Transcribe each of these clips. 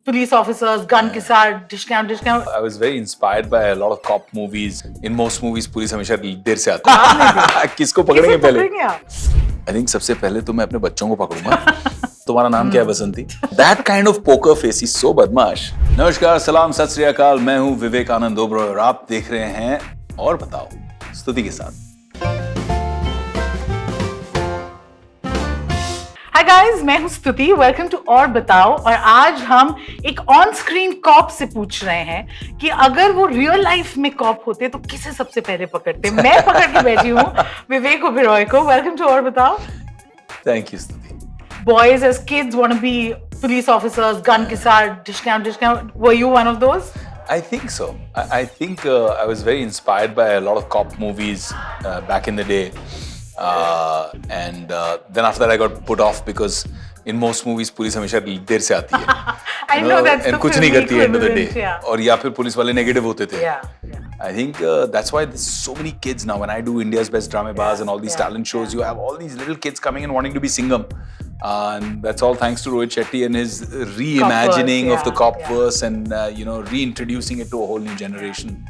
police officers, gun के साथ discount. I was very inspired by a lot of cop movies. In most movies, police हमेशा देर से आती है. किसको पकड़ेंगे पहले? I think सबसे पहले तो मैं अपने बच्चों को पकड़ूंगा. तुम्हारा नाम क्या है बसंती? That kind of poker face is so बदमाश. नमस्कार, सलाम, सत श्री अकाल. मैं हूँ विवेक आनंद ओबरॉय और आप देख रहे हैं और बताओ स्तुति के साथ. हाय गाइस, मैं हूं स्तुति. वेलकम टू और बताओ. और आज हम एक ऑन स्क्रीन कॉप से पूछ रहे हैं कि अगर वो रियल लाइफ में कॉप होते तो किसे सबसे पहले पकड़ते. मैं पकड़ के बैठी हूं विवेक ओबेरॉय को. वेलकम टू और बताओ. थैंक यू स्तुति. Boys as kids want to be police officers, gun के साथ discount. Were you one of those? I think so. I think I was very inspired by a lot of cop movies back in the day. And then after that I got put off because in most movies police हमेशा देर से आती है. I know that's the कुछ नहीं करती है end of the day. Yeah. और या फिर पुलिस वाले नेगेटिव होते थे. Yeah. I think that's why there's so many kids now. When I do India's Best Drama Bars and all these talent shows, you have all these little kids coming and wanting to be Singham. And that's all thanks to Rohit Shetty and his reimagining of the copverse and reintroducing it to a whole new generation.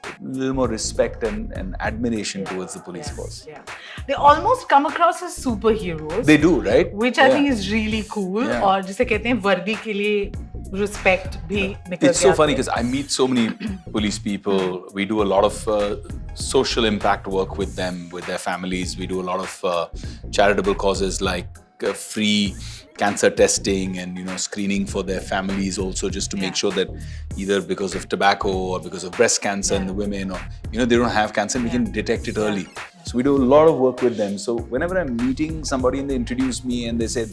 A little more respect and admiration towards the police force. Yeah. They almost come across as superheroes. They do, right? Which I think is really cool. Yeah. और जिसे कहते हैं वर्दी के लिए respect भी निकल It's so funny because I meet so many police people. We do a lot of social impact work with them, with their families. We do a lot of charitable causes like free cancer testing and screening for their families also, just to make sure that either because of tobacco or because of breast cancer in the women, or they don't have cancer, we can detect it early. So we do a lot of work with them. So whenever I'm meeting somebody and they introduce me and they say,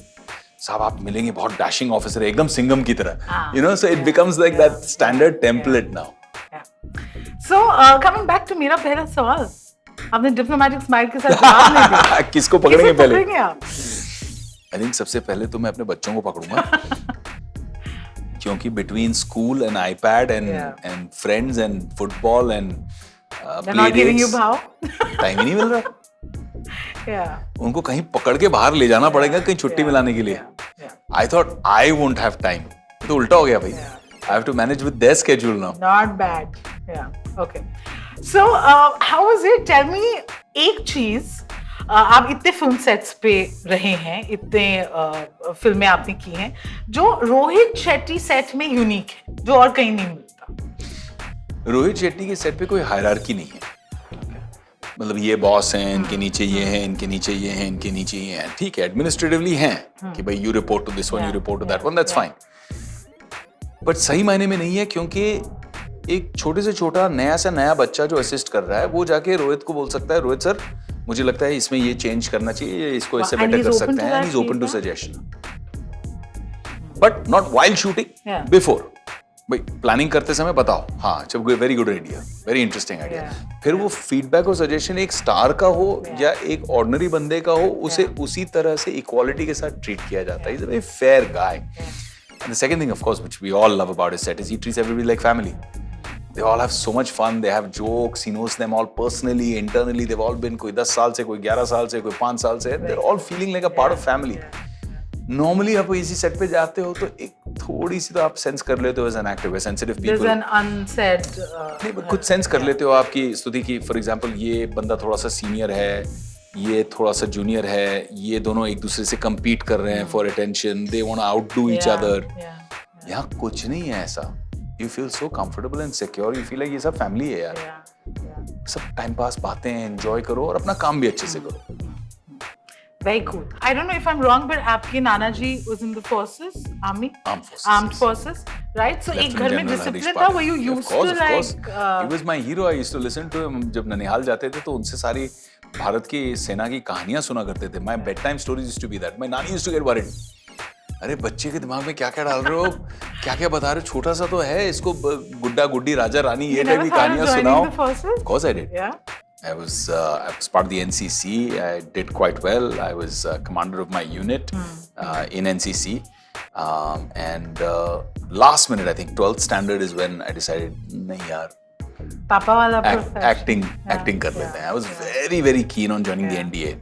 साहब आप मिलेंगे बहुत dashing officer है, एकदम सिंघम की तरह. So it becomes like that standard template now. So coming back to मेरा पहला सवाल, आपने डिप्लोमेटिक स्माइल के साथ जवाब नहीं दिया. किसको पकड़ेंगे पहले? आप? I think सबसे पहले तो मैं अपने बच्चों को पकड़ूंगा. क्योंकि between school and iPad and friends and football and They're not giving you भाव? टाइम ही नहीं मिल रहा. उनको कहीं पकड़ के बाहर ले जाना पड़ेगा कहीं छुट्टी मिलाने के लिए. I thought I won't have time. तो उल्टा हो गया भाई. I have to manage with their schedule now. Not bad. Yeah. Okay. So how was it? Tell me एक चीज. आप इतने फिल्म सेट्स पे रहे हैं, इतने फिल्में आपने की हैं जो रोहित शेट्टी सेट में यूनिक है, जो और कहीं नहीं मिलता. रोहित शेट्टी के सेट पे कोई हायरार्की नहीं है. मतलब ये बॉस हैं, इनके नीचे ये हैं, इनके नीचे ये हैं, इनके नीचे ये हैं. ठीक है, एडमिनिस्ट्रेटिवली हैं कि भाई you report to this one, you report to that one, that's fine. But सही मायने में नहीं है, क्योंकि एक छोटे से छोटा नया से नया बच्चा जो असिस्ट कर रहा है वो जाके रोहित को बोल सकता है, रोहित सर मुझे लगता है इसमें ये चेंज करना चाहिए, इसको इससे बेटर कर सकते हैं. And he is open to suggestion, but not while shooting, before. भाई प्लानिंग करते समय बताओ, हाँ चलो very good idea, very interesting idea. फिर वो फीडबैक और सजेशन एक स्टार का हो या एक ऑर्डिनरी बंदे का हो, उसे उसी तरह से इक्वालिटी के साथ ट्रीट किया जाता है. He is a very fair guy. And the second thing of course which we all love about his set is he treats everybody like family. They all have so much fun. They have jokes. He knows them all personally, internally. They've all been कोई 10 साल से, कोई 11 साल से, कोई 5 साल से. They're all feeling like a part of family. Normally आप इसी सेट पे जाते हो तो एक थोड़ी सी तो आप सेंस कर लेते हो as an actor, sensitive people. There's an unsaid. नहीं, कुछ सेंस कर लेते हो आपकी स्तुति की. For example, ये बंदा थोड़ा सा सीनियर है, ये थोड़ा सा जूनियर है, ये दोनों एक दूसरे से compete कर रहे हैं for attention. They want to outdo each other. यहाँ कुछ नहीं है ऐसा. You feel so comfortable and secure. You feel like ये सब फैमिली है यार. सब टाइम पास, बातें एंजॉय करो और अपना काम भी अच्छे से करो. Very cool. I don't know if I'm wrong, but आपके नाना जी was in the forces, army, armed forces, right? So एक घर में discipline था. Were you used to like? He was my hero. I used to listen to him. जब ननिहाल जाते थे तो उनसे सारी भारत की सेना की कहानियां सुना करते थे. My bedtime stories used to be that. My nani used to get worried. अरे बच्चे के दिमाग में क्या क्या डाल रहे हो, क्या क्या बता रहे हो, छोटा सा तो है, इसको गुड्डा गुड्डी राजा रानी ये टाइप की कहानियां सुनाओ. Of course I did. I was part of the NCC. I did quite well. I was commander of my unit in NCC. And last minute, I think 12th standard is when I decided नहीं यार, पापा वाला acting कर लेते हैं. I was very keen on joining the NDA.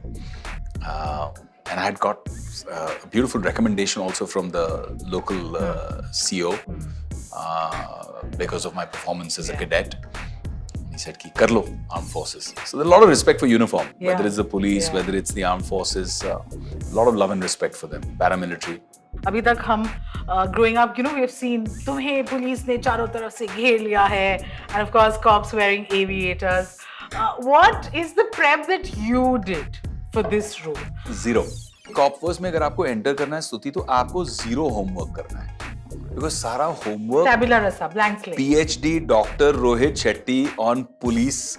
and I had got a beautiful recommendation also from the local CEO because of my performance as a cadet. He said, "Ki kar lo armed forces." So there's a lot of respect for uniform, whether it's the police, whether it's the armed forces. A lot of love and respect for them. Paramilitary. अभी तक हम growing up, we have seen तुम्हें police ने चारों तरफ से घेर लिया है, and of course cops wearing aviators. What is the prep that you did for this role? Zero. Copverse में अगर आपको enter करना है स्तुति, तो आपको zero homework करना है. Because सारा homework tabula rasa, blank slate. PhD Dr. Rohit Shetty on police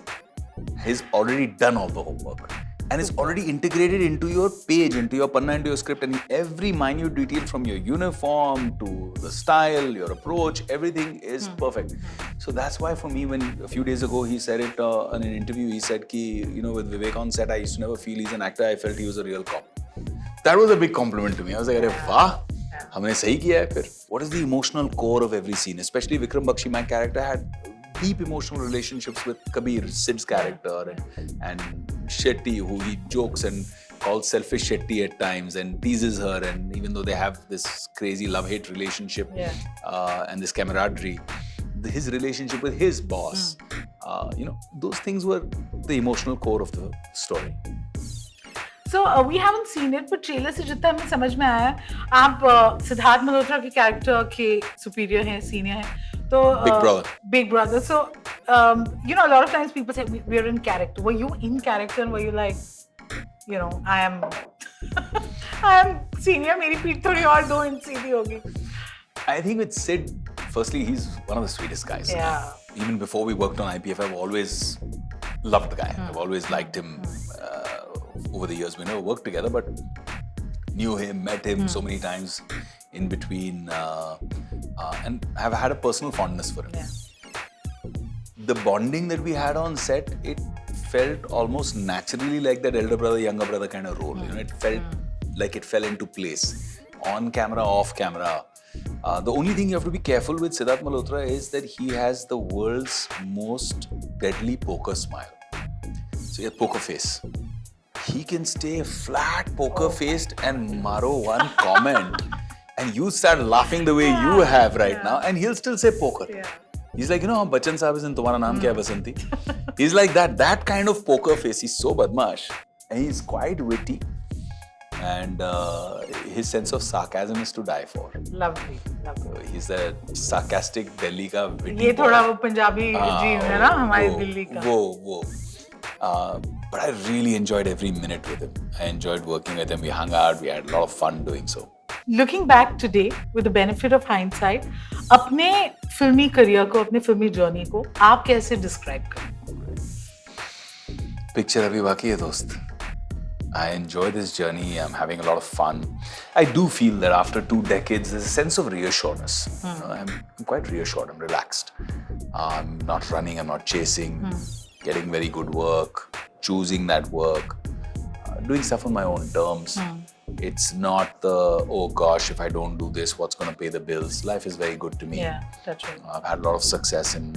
has already done all the homework. And it's already integrated into your page, into your panna, into your script, and every minute detail from your uniform to the style, your approach, everything is perfect. So that's why for me, when a few days ago he said it in an interview, he said ki, with Vivek on set, I used to never feel he's an actor, I felt he was a real cop. That was a big compliment to me. I was like, "Arey wah, humne sahi kiya hai phir." What is the emotional core of every scene? Especially Vikram Bakshi, my character, had deep emotional relationships with Kabir, Sid's character, and Shetty, who he jokes and calls selfish Shetty at times and teases her, and even though they have this crazy love-hate relationship and this camaraderie, his relationship with his boss, those things were the emotional core of the story. So we haven't seen it, but trailer से जितना हमें समझ में आया, आप सिद्धार्थ मल्होत्रा के character के superior हैं, senior हैं, तो Big Brother. So a lot of times people say we're in character. Were you in character, and were you like, I am I am senior, मेरी पीठ थोड़ी और दो इंच सीधी होगी? I think with Sid, firstly, he's one of the sweetest guys. Yeah. Even before we worked on IPF, I've always loved the guy. I've always liked him. Over the years, we never worked together, but knew him, met him so many times in between, and have had a personal fondness for him. Yeah. The bonding that we had on set, it felt almost naturally like that elder brother, younger brother kind of role. It felt like it fell into place. On camera, off camera. The only thing you have to be careful with Siddharth Malhotra is that he has the world's most deadly poker smile. So he has poker face. He can stay flat poker-faced and maro one comment and you start laughing the way you have right now, and he'll still say poker. Yeah. He's like, Bachchan Saab is in Tumhara Naam Kya hai Basanti? He's like that kind of poker face. He's so badmash. And he's quite witty. And his sense of sarcasm is to die for. Lovely. He's a sarcastic Delhi ka witty ये थोड़ा वो Punjabi gene है ना हमारे दिल्ली का. वो. But I really enjoyed every minute with him. I enjoyed working with him. We hung out. We had a lot of fun doing so. Looking back today, with the benefit of hindsight, अपने फिल्मी career को, अपने फिल्मी journey को आप कैसे describe करें? Picture अभी बाकी है दोस्त. I enjoy this journey. I'm having a lot of fun. I do feel that after 2 decades, there's a sense of reassuredness. I'm quite reassured. I'm relaxed. I'm not running. I'm not chasing. Getting very good work. Choosing that work, doing stuff on my own terms. It's not the, oh gosh, if I don't do this, what's going to pay the bills? Life is very good to me. Yeah, that's right. I've had a lot of success in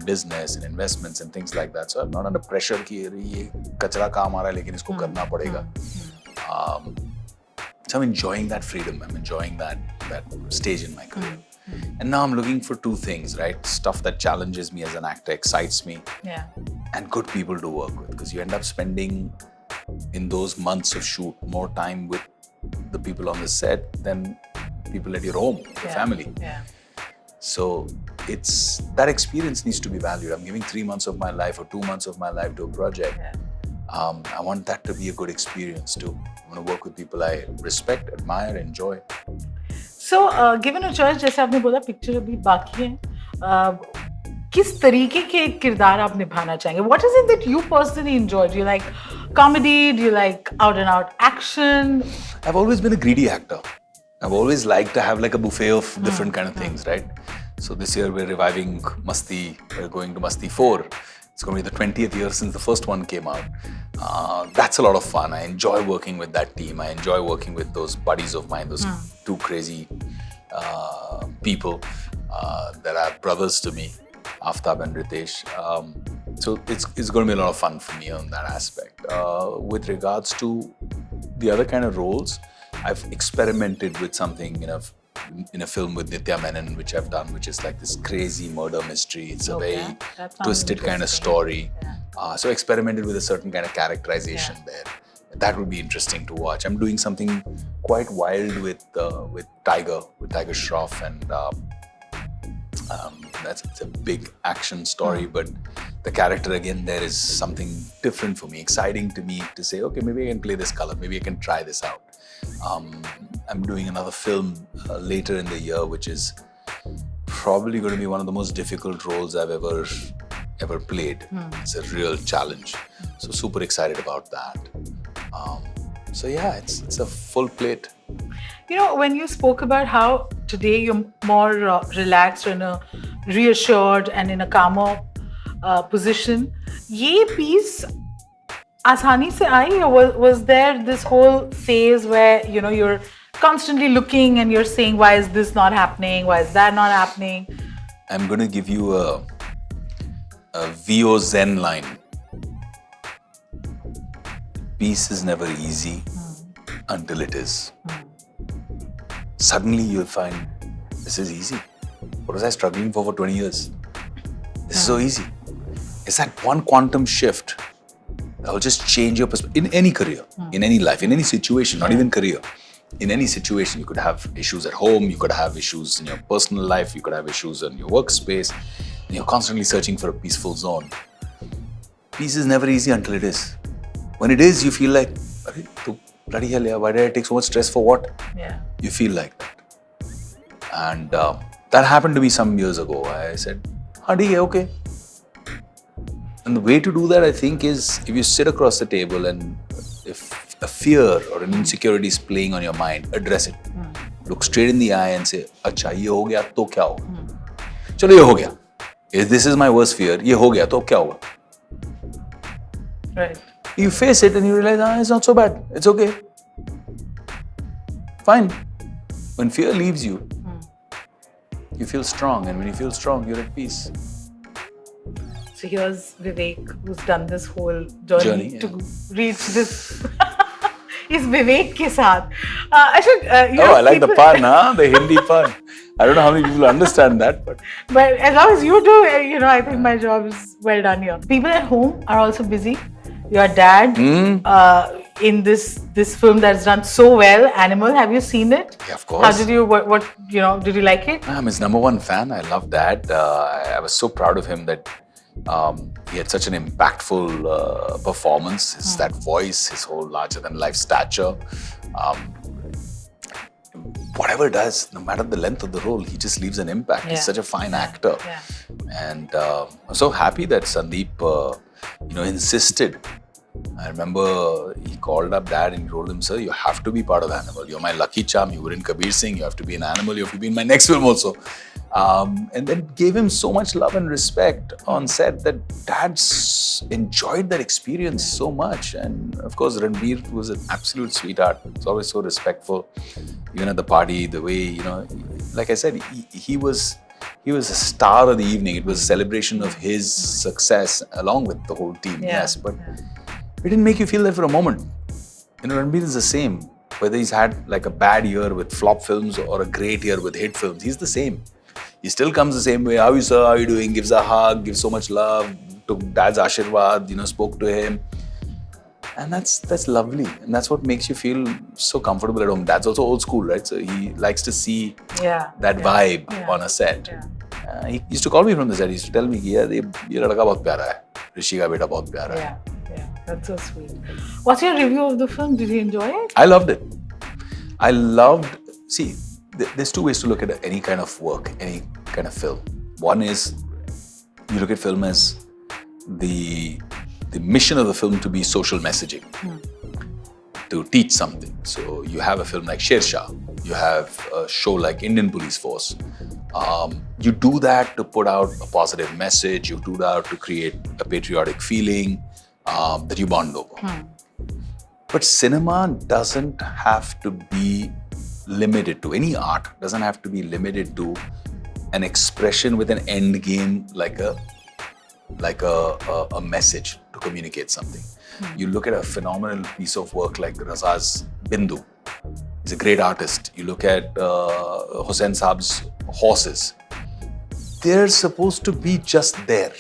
business, in investments and things like that. So I'm not under pressure कि ये कचरा काम आ रहा है लेकिन इसको करना पड़ेगा. So I'm enjoying that freedom. I'm enjoying that stage in my career. And now I'm looking for 2 things, right? Stuff that challenges me as an actor, excites me. Yeah. And good people to work with, because you end up spending in those months of shoot more time with the people on the set than people at your home, your family. Yeah. So it's that experience needs to be valued. I'm giving 3 months of my life or 2 months of my life to a project. Yeah. I want that to be a good experience too. I want to work with people I respect, admire, enjoy. So, given a choice, जैसे आपने बोला picture अभी बाकी है, किस तरीके के किरदार आप निभाना चाहेंगे? What is it that you personally enjoy? Do you like comedy? Do you like out and out action? I've always been a greedy actor. I've always liked to have like a buffet of different kind of things, right? So this year we're reviving Masti. We're going to Masti 4. It's going to be the 20th year since the first one came out. That's a lot of fun. I enjoy working with that team. I enjoy working with those buddies of mine, those 2 crazy people that are brothers to me, Aftab and Ritesh. So it's going to be a lot of fun for me on that aspect. With regards to the other kind of roles, I've experimented with something in a film with Nitya Menon, which I've done, which is like this crazy murder mystery. It's a very twisted kind of story. Yeah. So experimented with a certain kind of characterization there. That would be interesting to watch. I'm doing something quite wild with Tiger Shroff, and it's a big action story, but the character again there is something different for me, exciting to me to say, okay, maybe I can play this color, maybe I can try this out. I'm doing another film later in the year, which is probably going to be one of the most difficult roles I've ever played. It's a real challenge. So super excited about that. So yeah, it's a full plate. You know, when you spoke about how today you're more relaxed and reassured and in a calmer position, ये piece आसानी से आई, or was there this whole phase where you're constantly looking and you're saying, why is this not happening? Why is that not happening? I'm going to give you a VO Zen line. Peace is never easy until it is. Suddenly you'll find this is easy. What was I struggling for 20 years? This is so easy. It's that one quantum shift that will just change your perspective in any career, in any life, in any situation, not even career. In any situation, you could have issues at home, you could have issues in your personal life, you could have issues in your workspace, and you're constantly searching for a peaceful zone. Peace is never easy until it is. When it is, you feel like, bloody hell, why did I take so much stress for what? Yeah. You feel like that. And that happened to me some years ago. I said, okay. And the way to do that, I think, is if you sit across the table and if a fear or an insecurity is playing on your mind, address it. Look straight in the eye and say, अच्छा ये हो गया तो क्या होगा? चलो ये हो गया. If this is my worst fear, ये हो गया तो क्या होगा? Right. You face it and you realize, it's not so bad. It's okay. Fine. When fear leaves you, you feel strong, and when you feel strong, you're at peace. So here's Vivek, who's done this whole journey to reach this. He's Vivek ke saath. I like the pun, the Hindi pun. I don't know how many people understand that, but as long as you do, I think my job is well done here. People at home are also busy. Your dad in this film that's done so well, Animal. Have you seen it? Yeah, of course. How did you? What did you like it? I'm his number one fan. I love Dad. I was so proud of him that he had such an impactful performance. His that voice, his whole larger-than-life stature. Whatever it does, no matter the length of the role, he just leaves an impact. Yeah. He's such a fine actor. Yeah. And I'm so happy that Sandeep, insisted. I remember he called up Dad and told him, sir, you have to be part of Animal. You're my lucky charm. You were in Kabir Singh. You have to be in Animal. You have to be in my next film also. And then gave him so much love and respect on set that Dad enjoyed that experience so much. And of course, Ranbir was an absolute sweetheart. He's always so respectful. Even at the party, the way, like I said, he was a star of the evening. It was a celebration of his success along with the whole team. Yeah. Yes, but it didn't make you feel that for a moment. Ranbir is the same. Whether he's had like a bad year with flop films or a great year with hit films, he's the same. He still comes the same way. How are you, sir? How are you doing? Gives a hug, gives so much love, took Dad's Ashirwad, spoke to him. And that's lovely. And that's what makes you feel so comfortable at home. Dad's also old school, right? So he likes to see that vibe on a set. Yeah. He used to call me from the set. He used to tell me, ye ladka bahut pyara hai. Rishi ka beta bahut pyara hai. Yeah, that's so sweet. What's your review of the film? Did you enjoy it? I loved it. See, there's two ways to look at any kind of work, any kind of film. One is you look at film as the mission of the film to be social messaging, to teach something. So you have a film like Sher Shah, you have a show like Indian Police Force. You do that to put out a positive message, you do that to create a patriotic feeling that you bond over. But cinema doesn't have to be limited to, any art doesn't have to be limited to an expression with an end game like a message, to communicate something. You look at a phenomenal piece of work like Raza's Bindu. He's a great artist. You look at Hussain Saab's Horses. They're supposed to be just there.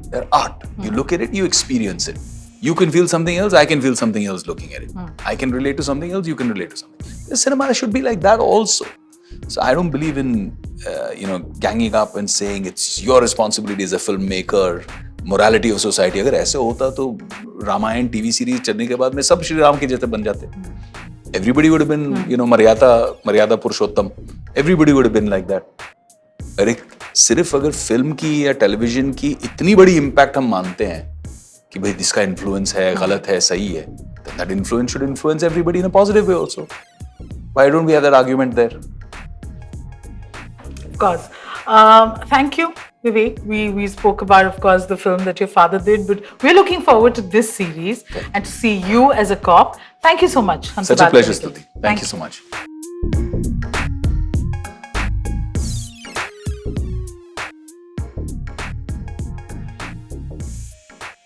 They're art. You look at it, you experience it. You can feel something else, I can feel something else looking at it. I can relate to something else, you can relate to something. The cinema should be like that also. So I don't believe in, ganging up and saying it's your responsibility as a filmmaker, morality of society. अगर ऐसे होता तो Ramayan TV series चलने के बाद में सब श्री राम के जैसे बन जाते. Everybody would have been, मर्यादा पुरुषोत्तम. Everybody would have been like that. अरे सिर्फ अगर फिल्म की या टेलीविजन की इतनी बड़ी इम्पैक्ट हम मानते हैं कि भाई इसका इन्फ्लुएंस है, गलत है, सही है, then that influence should influence everybody in a positive way also. Why don't we have that argument there? Of course. Thank you, Vivek. We spoke about, of course, the film that your father did, but we're looking forward to this series and to see you as a cop. Thank you so much. Such a pleasure, Stutee. Thank you so much.